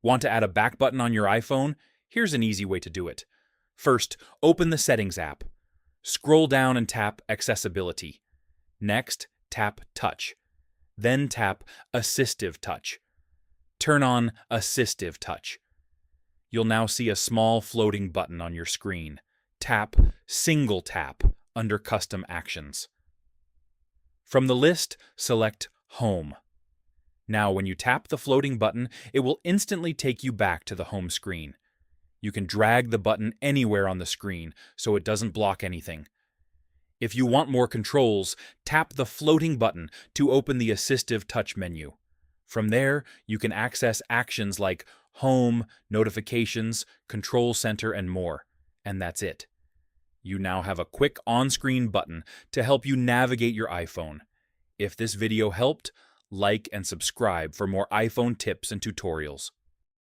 Want to add a back button on your iPhone? Here's an easy way to do it. First, open the Settings app. Scroll down and tap Accessibility. Next, tap Touch. Then tap Assistive Touch. Turn on Assistive Touch. You'll now see a small floating button on your screen. Tap Single Tap under Custom Actions. From the list, select Home. Now, when you tap the floating button, it will instantly take you back to the home screen. You can drag the button anywhere on the screen so it doesn't block anything. If you want more controls, tap the floating button to open the Assistive Touch menu. From there, you can access actions like Home, Notifications, Control Center, and more. And that's it. You now have a quick on-screen button to help you navigate your iPhone. If this video helped, like and subscribe for more iPhone tips and tutorials.